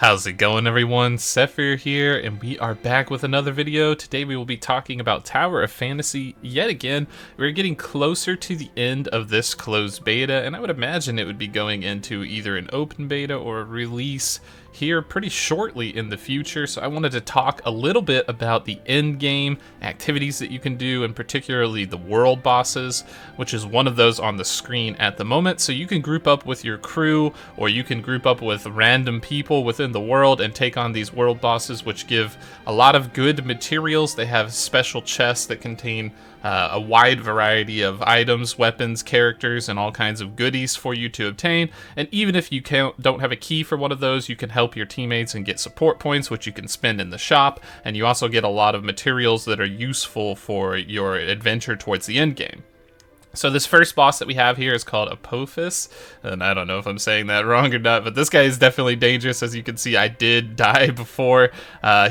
How's it going, everyone? Sethphir here, and we are back with another video. Today we will be talking about Tower of Fantasy yet again. We're getting closer to the end of this closed beta, and I would imagine it would be going into either an open beta or a release here pretty shortly in the future. So I wanted to talk a little bit about the end game activities that you can do, and particularly the world bosses, which is one of those on the screen at the moment. So you can group up with your crew, or you can group up with random people within the world and take on these world bosses, which give a lot of good materials. They have special chests that contain a wide variety of items, weapons, characters, and all kinds of goodies for you to obtain. And even if you don't have a key for one of those, you can help your teammates and get support points, which you can spend in the shop. And you also get a lot of materials that are useful for your adventure towards the end game. So this first boss that we have here is called Apophis, and I don't know if I'm saying that wrong or not, but this guy is definitely dangerous. As you can see, I did die before.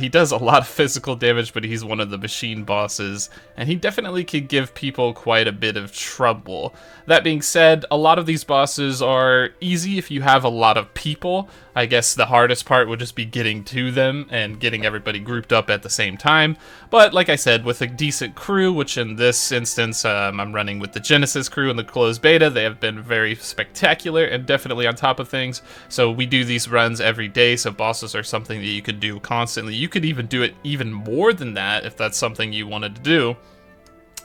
He does a lot of physical damage, but he's one of the machine bosses, and he definitely could give people quite a bit of trouble. That being said, a lot of these bosses are easy if you have a lot of people. I guess the hardest part would just be getting to them and getting everybody grouped up at the same time. But like I said, with a decent crew, which in this instance I'm running with the Genesis crew in the closed beta, they have been very spectacular and definitely on top of things. So we do these runs every day, so bosses are something that you could do constantly. You could even do it even more than that if that's something you wanted to do.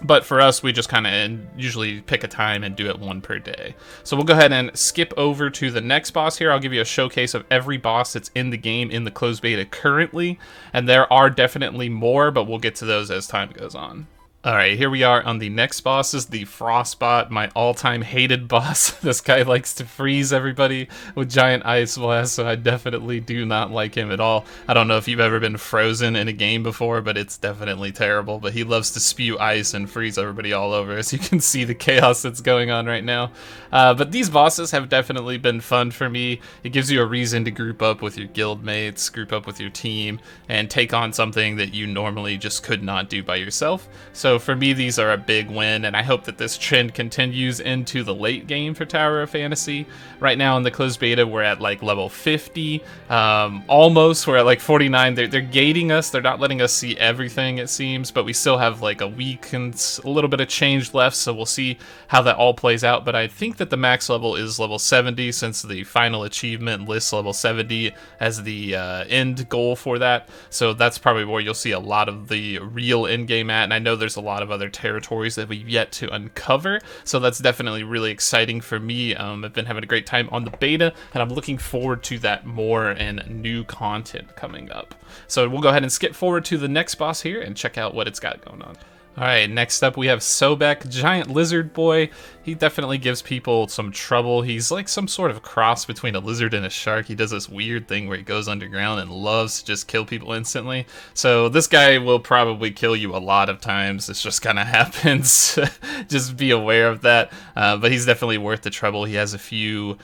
But for us, we just kind of usually pick a time and do it one per day. So we'll go ahead and skip over to the next boss here. I'll give you a showcase of every boss that's in the game in the closed beta currently. And there are definitely more, but we'll get to those as time goes on. Alright, here we are on the next boss. Is the Frostbot, my all-time hated boss. This guy likes to freeze everybody with giant ice blasts, so I definitely do not like him at all. I don't know if you've ever been frozen in a game before, but it's definitely terrible. But he loves to spew ice and freeze everybody all over, as you can see the chaos that's going on right now. But these bosses have definitely been fun for me. It gives you a reason to group up with your guild mates, group up with your team, and take on something that you normally just could not do by yourself. So for me, these are a big win, and I hope that this trend continues into the late game for Tower of Fantasy. Right now in the closed beta, we're at like level 50, almost. We're at like 49. They're gating us. They're not letting us see everything, it seems, but we still have like a week and a little bit of change left, so we'll see how that all plays out. But I think that the max level is level 70, since the final achievement lists level 70 as the end goal for that. So that's probably where you'll see a lot of the real end game at, and I know there's a lot of other territories that we've yet to uncover, so that's definitely really exciting for me. I've been having a great time on the beta, and I'm looking forward to that more and new content coming up. So we'll go ahead and skip forward to the next boss here and check out what it's got going on. Alright, next up we have Sobek, giant lizard boy. He definitely gives people some trouble. He's like some sort of cross between a lizard and a shark. He does this weird thing where he goes underground and loves to just kill people instantly. So this guy will probably kill you a lot of times. This just kind of happens. Just be aware of that. But he's definitely worth the trouble. He has a few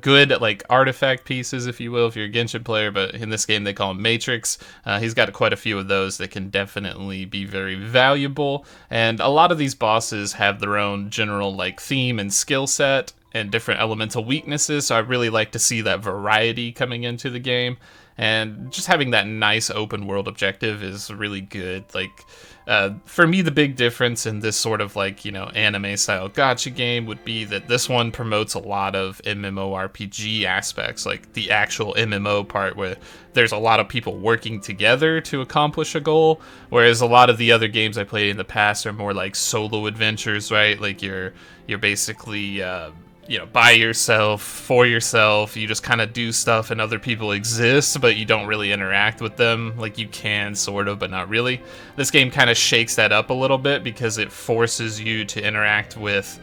good like artifact pieces, if you will, if you're a Genshin player, but in this game they call him Matrix. He's got quite a few of those that can definitely be very valuable. And a lot of these bosses have their own general like theme and skill set and different elemental weaknesses, so I really like to see that variety coming into the game. And just having that nice open world objective is really good. Like, for me, the big difference in this sort of like, you know, anime style gacha game would be that this one promotes a lot of MMORPG aspects, like the actual MMO part where there's a lot of people working together to accomplish a goal, whereas a lot of the other games I played in the past are more like solo adventures, right? Like you're basically you know, by yourself, for yourself. You just kind of do stuff and other people exist, but you don't really interact with them. Like you can, sort of, but not really. This game kind of shakes that up a little bit because it forces you to interact with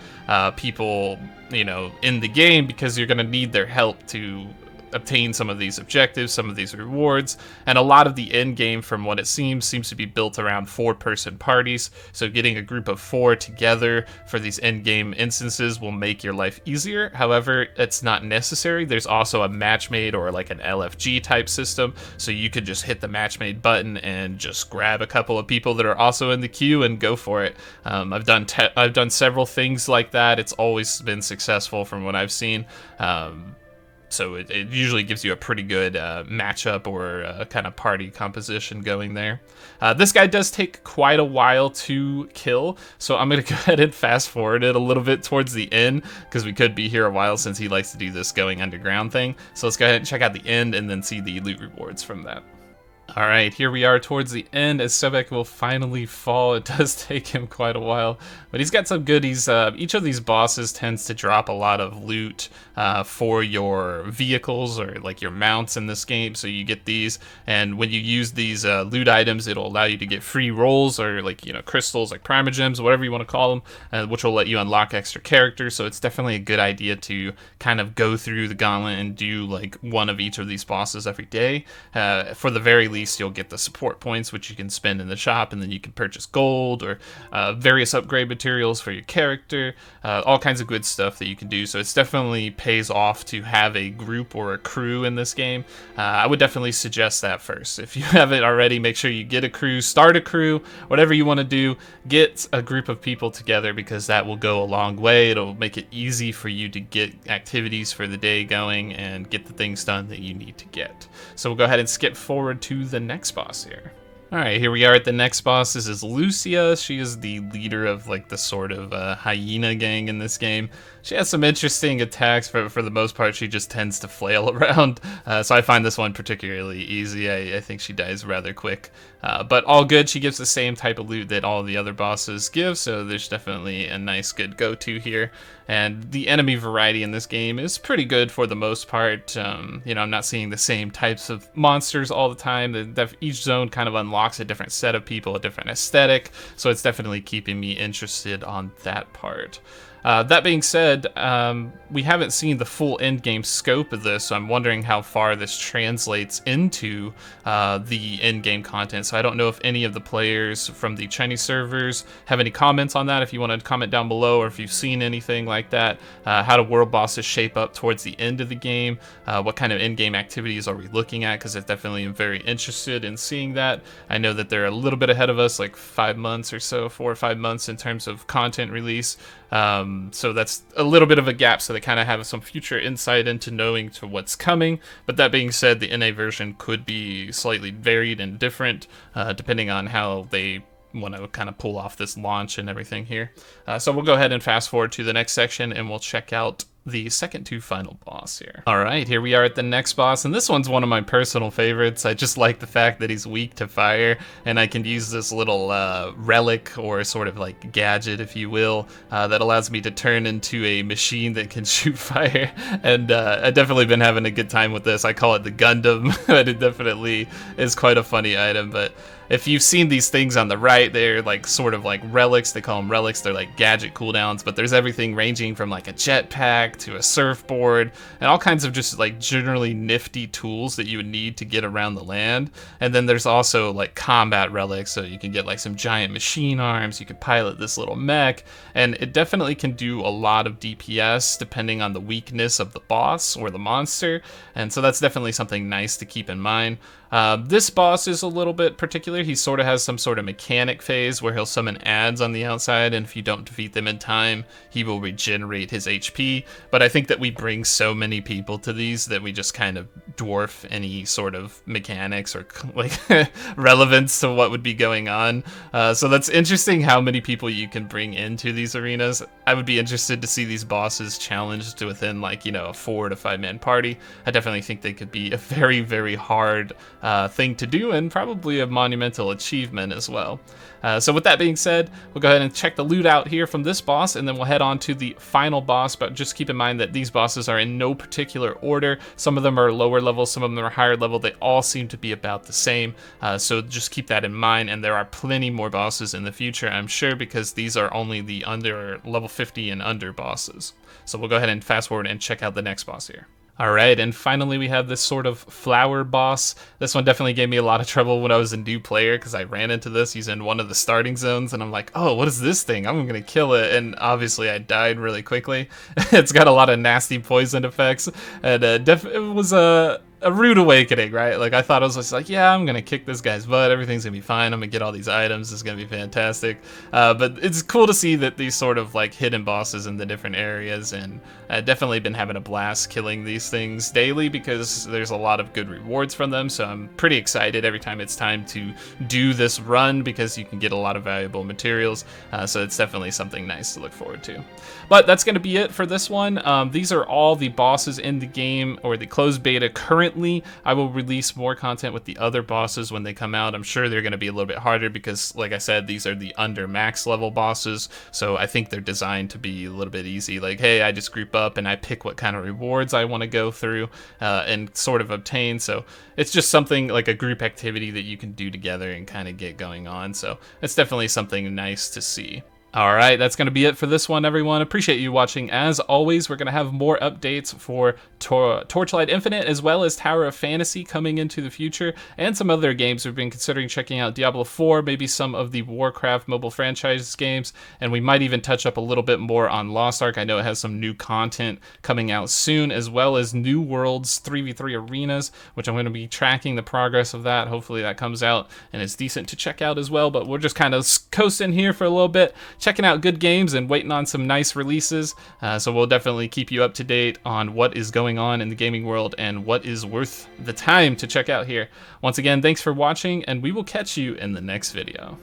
people, you know, in the game, because you're going to need their help to obtain some of these objectives, some of these rewards, and a lot of the end game, from what it seems to be built around 4-person parties. So getting a group of 4 together for these end game instances will make your life easier. However, it's not necessary. There's also a match made, or like an LFG type system, so you could just hit the match made button and just grab a couple of people that are also in the queue and go for it. I've done several things like that. It's always been successful from what I've seen. So it usually gives you a pretty good matchup or kind of party composition going there. This guy does take quite a while to kill, so I'm going to go ahead and fast forward it a little bit towards the end, because we could be here a while since he likes to do this going underground thing. So let's go ahead and check out the end and then see the loot rewards from that. Alright, here we are towards the end as Sobek will finally fall. It does take him quite a while, but he's got some goodies. Each of these bosses tends to drop a lot of loot for your vehicles or like your mounts in this game, so you get these, and when you use these loot items, it'll allow you to get free rolls or like, you know, crystals, like primogems, whatever you want to call them, which will let you unlock extra characters. So it's definitely a good idea to kind of go through the gauntlet and do like one of each of these bosses every day. For the very least, you'll get the support points, which you can spend in the shop, and then you can purchase gold or various upgrade materials for your character, all kinds of good stuff that you can do. So it's definitely pays off to have a group or a crew in this game. I would definitely suggest that first. If you haven't already, make sure you get a crew, start a crew, whatever you want to do, get a group of people together, because that will go a long way. It'll make it easy for you to get activities for the day going and get the things done that you need to get. So we'll go ahead and skip forward to the next boss here. Alright, here we are at the next boss. This is Lucia. She is the leader of like the sort of hyena gang in this game. She has some interesting attacks, but for the most part she just tends to flail around. So I find this one particularly easy. I think she dies rather quick. But all good. She gives the same type of loot that all the other bosses give, so there's definitely a nice good go-to here. And the enemy variety in this game is pretty good for the most part. You know, I'm not seeing the same types of monsters all the time. Each zone kind of unlocks a different set of people, a different aesthetic, so it's definitely keeping me interested on that part. That being said, we haven't seen the full endgame scope of this, so I'm wondering how far this translates into the endgame content. So I don't know if any of the players from the Chinese servers have any comments on that. If you want to comment down below, or if you've seen anything like that, how do world bosses shape up towards the end of the game? What kind of endgame activities are we looking at? Because I definitely am very interested in seeing that. I know that they're a little bit ahead of us, like 5 months or so, 4 or 5 months in terms of content release. So that's a little bit of a gap, so they kind of have some future insight into knowing to what's coming. But that being said, the NA version could be slightly varied and different, depending on how they want to kind of pull off this launch and everything here. So we'll go ahead and fast forward to the next section, and we'll check out the second to final boss here. Alright, here we are at the next boss, and this one's one of my personal favorites. I just like the fact that he's weak to fire, and I can use this little relic, or sort of like gadget, if you will, that allows me to turn into a machine that can shoot fire. And I've definitely been having a good time with this. I call it the Gundam, but it definitely is quite a funny item. But if you've seen these things on the right, they're like sort of like relics. They call them relics. They're like gadget cooldowns, but there's everything ranging from like a jetpack to a surfboard and all kinds of just like generally nifty tools that you would need to get around the land. And then there's also like combat relics, so you can get like some giant machine arms. You can pilot this little mech, and it definitely can do a lot of DPS depending on the weakness of the boss or the monster. And so that's definitely something nice to keep in mind. This boss is a little bit particular. He sort of has some sort of mechanic phase where he'll summon ads on the outside, and if you don't defeat them in time, he will regenerate his HP. But I think that we bring so many people to these that we just kind of dwarf any sort of mechanics or like relevance to what would be going on. So that's interesting how many people you can bring into these arenas. I would be interested to see these bosses challenged within like, you know, a 4 to 5 man party. I definitely think they could be a very, very hard thing to do, and probably a monumental achievement as well. So with that being said, we'll go ahead and check the loot out here from this boss, and then we'll head on to the final boss. But just keep in mind that these bosses are in no particular order. Some of them are lower level, some of them are higher level. They all seem to be about the same. So just keep that in mind, and there are plenty more bosses in the future, I'm sure, because these are only the under level 50 and under bosses. So we'll go ahead and fast forward and check out the next boss here. Alright, and finally we have this sort of flower boss. This one definitely gave me a lot of trouble when I was a new player, because I ran into this. He's in one of the starting zones, and I'm like, oh, what is this thing? I'm gonna kill it. And obviously I died really quickly. It's got a lot of nasty poison effects, and it was a a rude awakening, right? Like, I thought I was just like, yeah, I'm gonna kick this guy's butt, everything's gonna be fine, I'm gonna get all these items, it's gonna be fantastic. But it's cool to see that these sort of like hidden bosses in the different areas, and I've definitely been having a blast killing these things daily because there's a lot of good rewards from them, so I'm pretty excited every time it's time to do this run because you can get a lot of valuable materials, so it's definitely something nice to look forward to. But that's gonna be it for this one. These are all the bosses in the game, or the closed beta currently. I will release more content with the other bosses when they come out. I'm sure they're going to be a little bit harder because, like I said, these are the under max level bosses, so I think they're designed to be a little bit easy. Like, hey, I just group up and I pick what kind of rewards I want to go through and sort of obtain, so it's just something like a group activity that you can do together and kind of get going on, so it's definitely something nice to see. Alright, that's going to be it for this one, everyone. Appreciate you watching. As always, we're going to have more updates for Torchlight Infinite, as well as Tower of Fantasy coming into the future, and some other games. We've been considering checking out Diablo 4, maybe some of the Warcraft mobile franchise games, and we might even touch up a little bit more on Lost Ark. I know it has some new content coming out soon, as well as New Worlds 3v3 arenas, which I'm going to be tracking the progress of that. Hopefully that comes out and is decent to check out as well, but we're just kind of coasting here for a little bit, checking out good games and waiting on some nice releases, so we'll definitely keep you up to date on what is going on in the gaming world and what is worth the time to check out here. Once again, thanks for watching, and we will catch you in the next video.